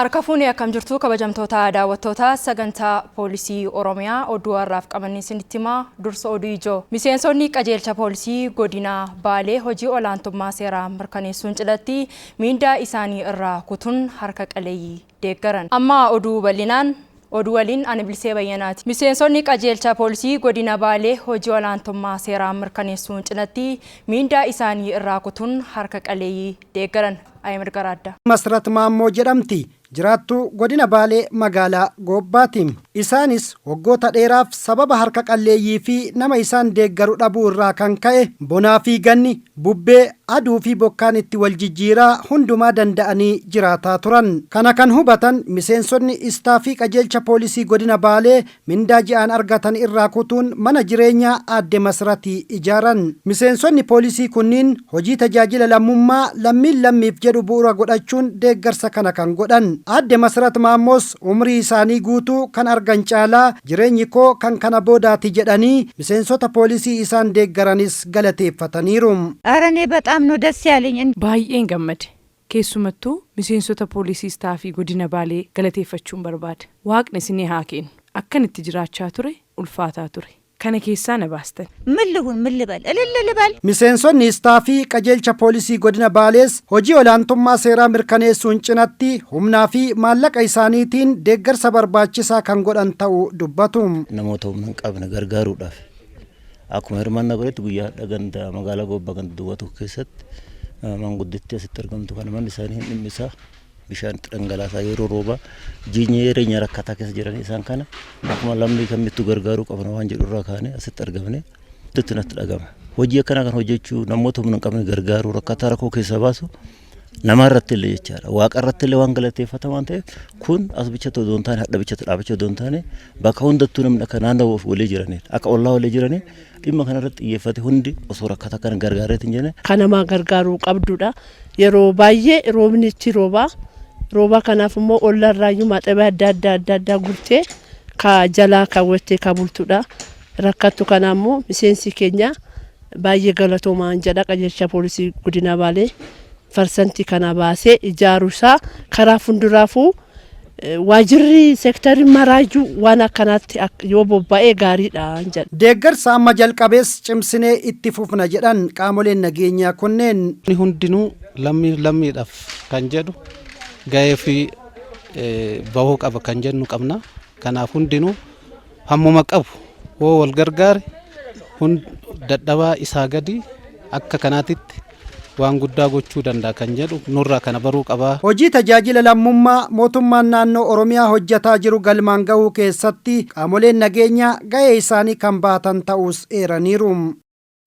Harka fuunee akkam jirtu kabajamtoota daawwattoota sagantaa poolisii Oromiyaa oduu har'aaf qabannee isinitti himaa dursa oduu ijoo. Miseensonni qajeelcha poolisii godina Baalee hojii olaantummaa seeraa mirkaneessuun cidhatti miindaa isaanii irraa kutuun harka qaleeyyii deeggaran. Amma oduu bal'inaan oduu waliin ani Bilisee Bayyanaati. Miseensonni qajeelcha poolisii godina Baalee hojii olaantummaa seeraa mirkaneessuun cidhatti miindaa isaanii irraa kutuun harka qaleeyyii deeggaran. Ayimir Garaadda. Masrat Maammoo jedhamti. Jiraattu godina Baalee magaalaa Goobbaati. Isaanis waggoota dheeraaf sababa harka qalleeyyii fi nama isaan deeggaru dhabuu irraa kan ka'e bonaa fi ganni bubbee aduu fi bokkaan itti wal jijjiiraa hundumaa danda'anii jiraataa turan. Kana kan hubatan miseensonni istaafii qajeelcha poolisii godina Baalee mindaa ji'aan argatan irraa kutuun mana jireenyaa aadde Masratii ijaaran. Miseensonni poolisii kunniin hojii tajaajila lammummaa lammiin lammiif jedhu bu'uura godhachuun deeggarsa kana kan godhan. Aadde Masrat Maammoos umrii isaanii guutuu kan argan caalaa jireenyi koo kan kana boodaati jedhanii miseensota poolisii isaan deeggaranis galateeffataniiru. Arane በጣም ነው ደስ ያለኝ baay'een gammade. Keessumattuu miseensota poolisii istaafii godina Baalee galateeffachuun barbaada. Waaqni isinii haa kennu. Akkanitti jiraachaa ture ulfaataa ture. Kana keessaa na baastan. ምን ልበል Miseensonni istaafii qajeelcha poolisii godina Baalees hojii olaantummaa seeraa mirkaneessuun cinatti humnaa fi maallaqa isaaniitiin deeggarsa barbaachisaa kan godhan ta'uu dubbatu. Namoota humna qabna gargaaruudhaaf akkuma hirmaannaa godhetti guyyaa dhaganda magaalaa Goobba kan duwwatu keessatti mangudditti asitti argamtu kana manni isaanii dhimmisaa bishaan dhangalaasaa yeroo rooba jireenya rakkataa keessa jiran isaan kana akkuma lamni kamittuu gargaaruu qaban waan jedhu irraa kaane asitti argamne itti natti dhagama. Hojii akkana kan hojjechuu namoota humna qabne gargaaruu rakkataa rakkoo keessa baasu nama irratti illee jechaadha. Waaqa irratti illee waan galateeffataman ta'e kun as bichatti odoo hin taane hadha bichatti dhaabachuu odoo hin taane bakka hundattuu namni akka naannoo walii jiranidha. Akka ollaa walii jiranii dhimma kana irratti xiyyeeffate hundi osoo rakkataa kana gargaareetti hin jenne. Kanamaa gargaaruu qabdudha. Yeroo baay'ee roobnichi rooba kanaaf immoo ollarraayyuu maxxabee adda addaa gurtee ka jalaa kaawwattee ka bultudha. Rakkattu kana immoo miseensi keenya baay'ee galatoomaan jedha qajeelcha poolisii godina Baalee farsantii kana baasee ijaaruusaa karaa funduraafuu waajirri seektarii maraajuu waan akkanaatti yoo bobba'ee gaariidha jedha. Deeggarsa amma jalqabees cimsinee itti fufna jedhan qaamoleen nageenyaa kunneen. Hundinuu lammiidhaaf kan jedhu gahee fi bahuu qaba kan jennu qabna. Kanaaf hundinuu hammuma qabu hoo wal gargaare dadhabaa isaa gadi akka kanaatitti waan guddaa gochuu danda'a kan jedhu nurraa kana baruu qaba. Hojii tajaajila lammummaa mootummaan naannoo Oromiyaa hojjetaa jiru galmaan gahuu keessatti qaamoleen nageenyaa gahee isaanii kan baatan ta'us eeraniiru.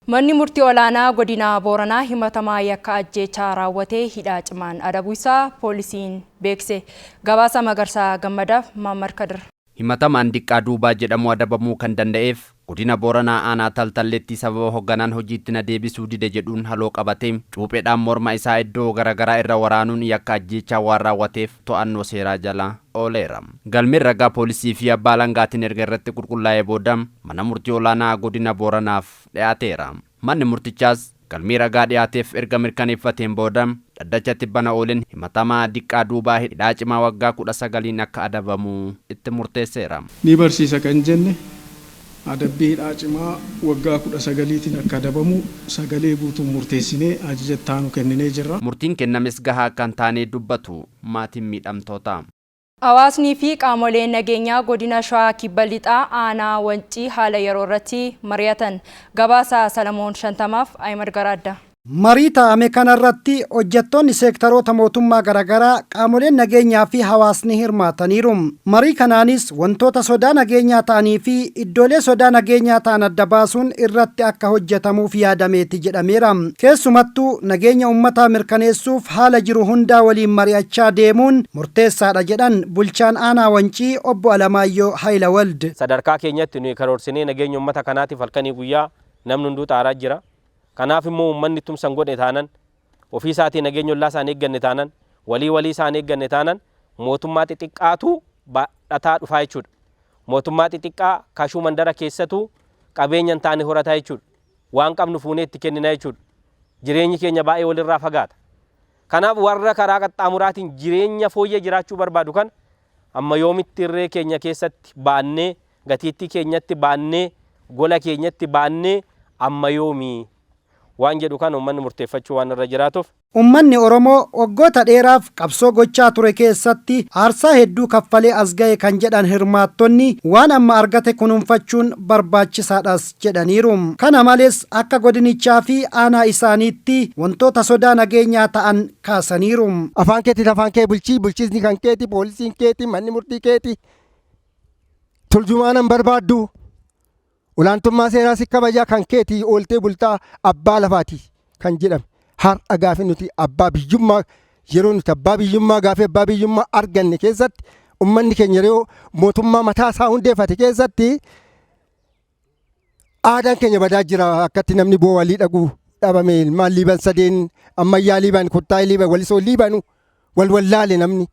Manni murtii olaanaa godina Booranaa himatamaa yakka ajjeechaa raawwatee hidhaa cimaan adabuu isaa poolisiin beekse. Gabaasa Magarsaa Gammadaaf Maammar Kadir. Himatamaan Diqqaa Duubaa jedhamu adabamuu kan danda'eef godina Booranaa aanaa Taltalleetti sababa hogganaan hojiitti na deebisuu dide jedhuun haloo qabatee cuupheedhaan morma isaa iddoo garaagaraa irra waraanuun yakka ajjeechaa waan raawwateef to'annoo seeraa jala ooleera. Galmeen ragaa poolisii fi abbaa alangaatiin erga irratti qulqullaa'ee booda mana murtii olaanaa godina Booranaaf dhiyaateera. Manni murtichaas galmee ragaa dhiyaateef erga mirkaneeffateen booda dhaddachatti bana oolen himatamaa Diqqaa Duubaa hidhaa cimaa waggaa 19 akka adabamu itti murteesseera. Ni barsiisa kan jenne adabbii hidhaa cimaa waggaa 19tiin akka adabamu sagalee guutuun murteessinee ajaja taanu kenninee jirra. Murtiin kennames gahaa kan taanee dubbatu maatiin miidhamtoota. Hawaasni fi qaamoleen nageenyaa godina Shawaa Kibba Lixaa aanaa Wancii haala yeroo irratti mari'atan. Gabaasa Salamoon Shantamaaf Ayimar Garaadda. Marii taa'ame kanarratti hojjettoonni seektaroota mootummaa garaagaraa qaamoleen nageenyaa fi hawaasni hirmaataniiru. Marii kanaanis wantoota sodaa nageenyaa ta'anii fi iddoolee sodaa nageenyaa ta'an adda baasuun irratti akka hojjetamuuf yaadameeti jedhameera. Keessumattuu nageenya uummataa mirkaneessuuf haala jiru hundaa waliin mari'achaa deemuun murteessaadha jedhan bulchaan aanaa Wancii obbo Alamaayyoo Haayilawald. Sadarkaa keenyatti nuyi karoorsinee nageenya uummata kanaatiif halkanii guyyaa namni hunduu xaaraa jira. Kanaaf immoo uummanni tumsan godhe taanan ofii isaatii nageenya ollaa isaan eegganne taanan walii isaan eegganne taanan mootummaa xixiqqaatu baadhataa dhufaa jechuudha. Mootummaa xixiqqaa kashuu mandara keessatu qabeenya hin taane horataa jechuudha. Waan qabnu fuunee itti kennina jechuudha. Jireenyi keenya baay'ee walirraa fagaata. Kanaaf warra karaa qaxxaamuraatiin jireenya fooyyee jiraachuu barbaadu kan amma yoomitti irree keenya keessatti baannee gatiittii keenyatti baannee gola keenyatti baannee amma yoomii waan jedhu kan uummanni murteeffachuu waan irra jiraatuuf. Uummanni Oromoo waggoota dheeraaf qabsoo gochaa ture keessatti aarsaa hedduu kaffalee as ga'e kan jedhan hirmaattonni waan amma argate kunuunfachuun barbaachisaadhas jedhaniiru. Kana malees akka godinichaa fi aanaa isaaniitti wantoota sodaa nageenyaa ta'an kaasaniiru. Afaan keetii afaan kee bulchii, bulchiisni kan keeti, poolisiin keeti, manni murtii keeti. Tuljumaanan barbaaddu. Olaantummaa seeraa si kabajaa kan keetii ooltee bultaa abbaa lafaati kan jedhame. Har'a gaafa nuti abbaa biyyummaa yeroo nuti abbaa biyyummaa gaafa abbaa biyyummaa arganne keessatti uummanni keenya yeroo mootummaa mataa isaa hundeeffate keessatti aadaan keenya badaa jira. Akkatti namni boo walii dhaguu dhabame ilmaan liiban sadeen ammayyaa liiban kuttaa'ee liiban walisoo liibanu wal wallaale namni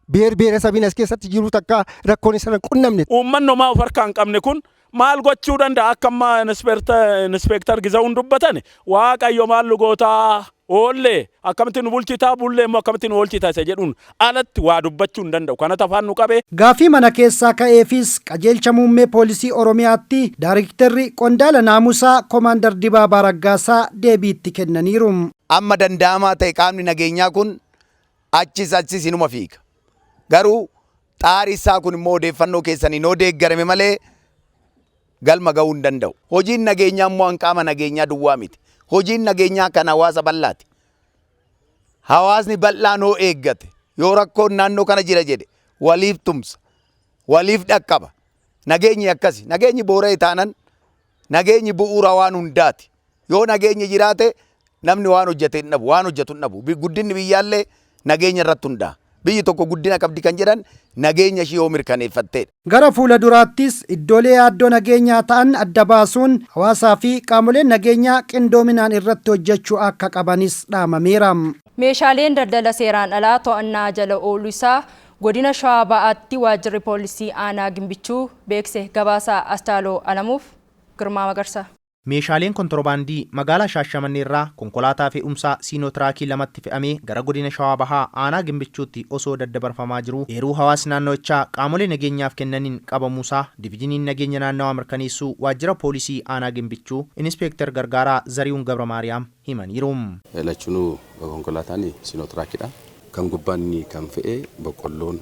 beer beera sabiin as keessatti jiru takka rakkoon isa qunnamne. Uummanni homaa of harkaa hin qabne kun maal gochuu danda'a akka amma inspektar Gizaawun dubbatan waaqayyo maal lugootaa oolle akkamittiin nu bulchitaa bullee immoo akkamittiin nu oolchitaa isa jedhuun alatti waa dubbachuu hin danda'u. Kana afaan nu qabee. Gaafii mana keessaa ka'eefis qajeelcha muummee poolisii Oromiyaatti Daayiriktarri Qondaala Naamusaa Koomaandar Dibaabaa Raggaasaa deebiitti kennaniiru. Amma danda'amaa ta'e qaamni nageenyaa kun achis inuma fiiga. Garuu xaarii isaa kun immoo odeeffannoo keessaniin yoo deeggarame malee galma ga'uu hin danda'u. Hojiin nageenyaa immoo qaama nageenyaa duwwaa miti. Hojiin nageenyaa kan hawaasa bal'aati. Hawaasni bal'aan yoo eeggate yoo rakkoon naannoo kana jira jedhe waliif tumsa, waliif dhaqqaba. Nageenyi akkasi. Nageenyi boora'e taanan nageenyi bu'uura waan hundaati. Yoo nageenyi jiraate namni waan hojjete hin dhabu, waan hojjetu hin dhabu. Guddinni biyyaallee nageenya irratti hundaa'a. Biyyi tokko guddina qabdi kan jedhan nageenya ishee yoo mirkaneeffatteedha. Gara fuula duraattis iddoolee yaaddoo nageenyaa ta'an adda baasuun hawaasaa fi qaamoleen nageenyaa qindoominaan irratti hojjechuu akka qabanis dhaamameera. Meeshaaleen daldala seeraan alaa to'annaa jala ooluu isaa godina Shawaa Ba'aatti waajjirri poolisii aanaa Gimbichuu beekse. Gabaasaa Astaaloo Alamuuf Girmaa Magarsaa. Meeshaaleen kontorbaandii magaalaa Shaashamannee irraa konkolaataa fe'umsaa Siinootiraakii lamatti fe'amee gara godina Shawaa Bahaa aanaa Gimbichuutti osoo daddabarfamaa jiru eeruu hawaasni naannoo'ichaa qaamolee nageenyaaf kennaniin qabamuusaa diviiziniin nageenya naannawaa mirkaneessuu waajjira poolisii aanaa Gimbichuu Inispeektar Gargaaraa Zarihuun Gabra Maariyaam himaniiru. Lachunuu konkolaataan Siinootiraakidha. Kan gubbaan kan fe'ee boqqolloon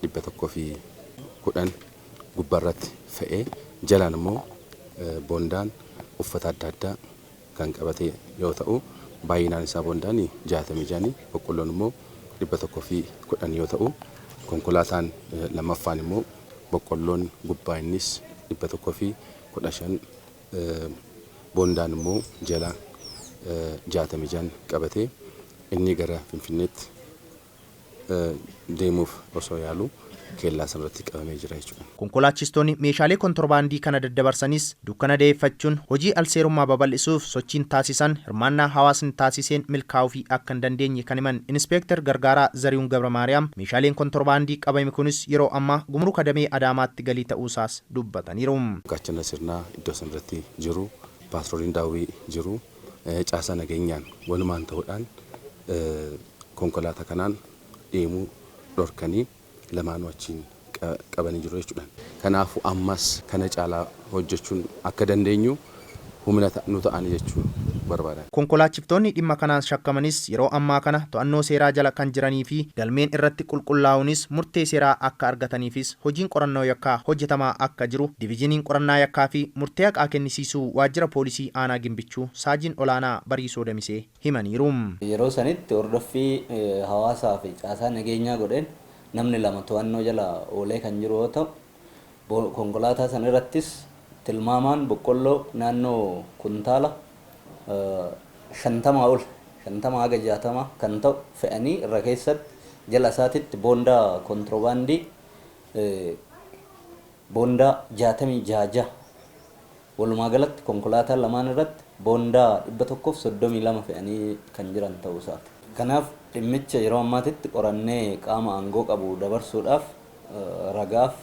110 gubbaarratti fe'ee jalaan immoo boondaan uffata adda addaa kan qabate yoo ta'u baay'inaan isaa boondaan 66 boqqolloon immoo 110 yoo ta'u konkolaataan lammaffaan immoo boqqolloon gubbaa innis 115 boondaan immoo jala 65 qabate inni gara Finfinneetti deemuuf osoo yaalu keellaa sanarratti qabamee jira jechuudha. Konkolaachistoonni meeshaalee kontorbaandii kana daddabarsanis dukkana deeffachuun hojii alseerummaa babal'isuuf sochiin taasisan hirmaannaa hawaasni taasiseen milkaa'uu fi akka hin dandeenye kan himan Inispeektar Gargaaraa Zarihuun Gabra Maariyaam meeshaaleen kontorbaandii qabame kunis yeroo ammaa gumruka damee Adaamaatti galii ta'uusaas dubbataniiru. Gaachana sirnaa iddoo sanarratti jiru, paastrooliin daawwii jiru, caasaa nageenyaan walumaan ta'uudhaan konkolaataa kanaan deemuu dhorkanii lamaan wajjin qabanii jiru jechuudha. Kanaafuu ammas kana caalaa hojjechuun akka dandeenyu humna nu ta'anii jechuu barbaada. Konkolaachiftonni dhimma kanaan shakkamanis yeroo ammaa kana to'annoo seeraa jala kan jiranii fi galmeen irratti qulqullaa'uunis murtee seeraa akka argataniifis hojiin qorannoo yakkaa hojjetamaa akka jiru diviiziniin qorannaa yakkaa fi murtee haqaa kennisiisuu waajjira poolisii aanaa Gimbichuu Saajiin Olaanaa Bariisoo Damisee himaniiru. Yeroo sanitti hordoffii hawaasaa fi caasaa nageenyaa godheen namni lama to'annoo jala oolee kan jiru yoo ta'u konkolaataa san irrattis tilmaamaan boqqolloo naannoo kuntaala 50 ol 50 haga 60 kan ta'u fe'anii irra keessatti jala isaatitti boondaa kontiroobaandii boondaa 66 walumaa galatti konkolaataa lamaan irratti boondaa 132 fe'anii kan jiran ta'uu isaati. Kanaaf dhimmicha yeroo ammaatitti qorannee qaama aangoo qabu dabarsuudhaaf ragaaf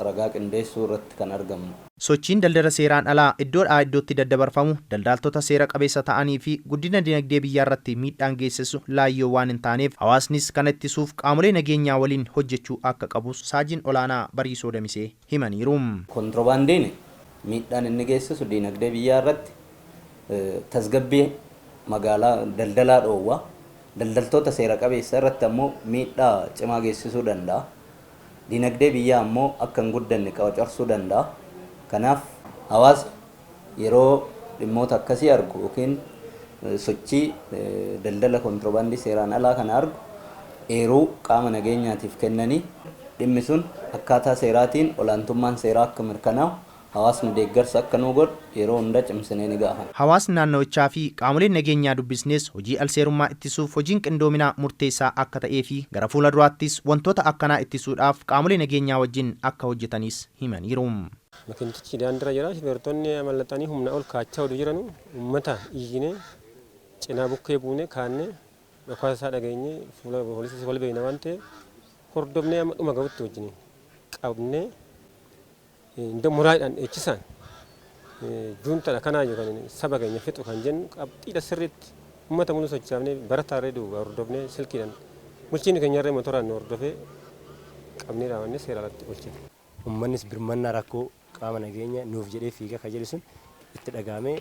ragaa qindeessuu irratti kan argamnu. Sochiin daldala seeraan alaa iddoodhaa iddootti daddabarfamu daldaltoota seera qabeessa ta'anii fi guddina dinagdee biyyaa irratti miidhaan geessisu laayyoo waan hin taaneef hawaasnis kana ittisuuf qaamolee nageenyaa waliin hojjechuu akka qabus Saajiin Olaanaa Bariisoo Damisee himaniiru. Kontirobaandiin miidhaan inni geessisu dinagdee biyyaa irratti tasgabbii magaalaa daldalaa dhoowwa. Daldaltoota seera qabeessa irratti ammoo miidhaa cimaa geessisuu danda'a. Dinagdee biyyaa ammoo akka hin guddanne qacarsuu danda'a. Kanaaf hawaasa yeroo dhimmoota akkasii argu yookiin sochii daldala kontirobaandii seeraan alaa kana argu eeruu qaama nageenyaatiif kennanii dhimmi sun akkaataa seeraatiin olaantummaan seeraa akka mirkanaa'u hawaasni deeggarsa akka nu godhu yeroo hunda cimsinee ni gaafana. Hawaasni naannawichaa fi qaamoleen nageenyaa dubbisnees hojii alseerummaa ittisuuf hojiin qindoominaa murteessaa akka ta'ee fi gara fuula duraattis wantoota akkanaa ittisuudhaaf qaamolee nageenyaa wajjin akka hojjetanis himaniiru. Makiintichi daandira jira shifeertonni mallattanii humna ol kaachaa oduu jiran uummata iyyine cinaa bukkee buune kaanne dhokaasaa isaa dhageenye fuula poolisii wal beekna waan ta'eef hordofnee amma dhuma gahutti wajjin qabnee inda muraadhaan eechisaan juuntadha kanaa yookaan saba keenya fixu kan jennu qabxiidha sirriitti uummata mulu sochoofnee barataa reedu hordofnee silkiidhaan bulchiinni keenyarree motoraan nu hordofee qabnee raawwannee seera irratti bulchine. Uummannis birmannaa rakkoo qaama nageenya nuuf jedhee fiigaa kan jedhu sun itti dhagaamee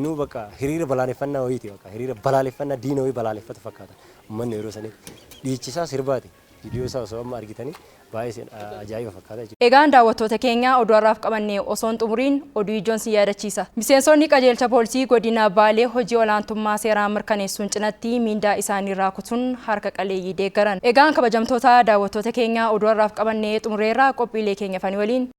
inuu bakka hiriira balaaleffannaa wayiiti bakka hiriira balaaleffannaa diina wayii balaaleffatu fakkaata uummanni yeroo sanitti dhiichisaa sirbaati viidiyoo isaa osoo amma argitanii baay'ee ajaa'iba fakkaata jechuudha. Egaan daawwattoota keenya oduu har'aaf qabannee osoon xumuriin oduu ijoon si yaadachiisa. Miseensonni qajeelcha poolisii godina Baalee hojii olaantummaa seeraa mirkaneessuun cinatti miindaa isaaniirraa kutuun harka qaleeyyii deeggaran. Egaan kabajamtoota daawwattoota keenya oduu har'aaf qabannee xumureerraa qophiilee keenya fanii waliin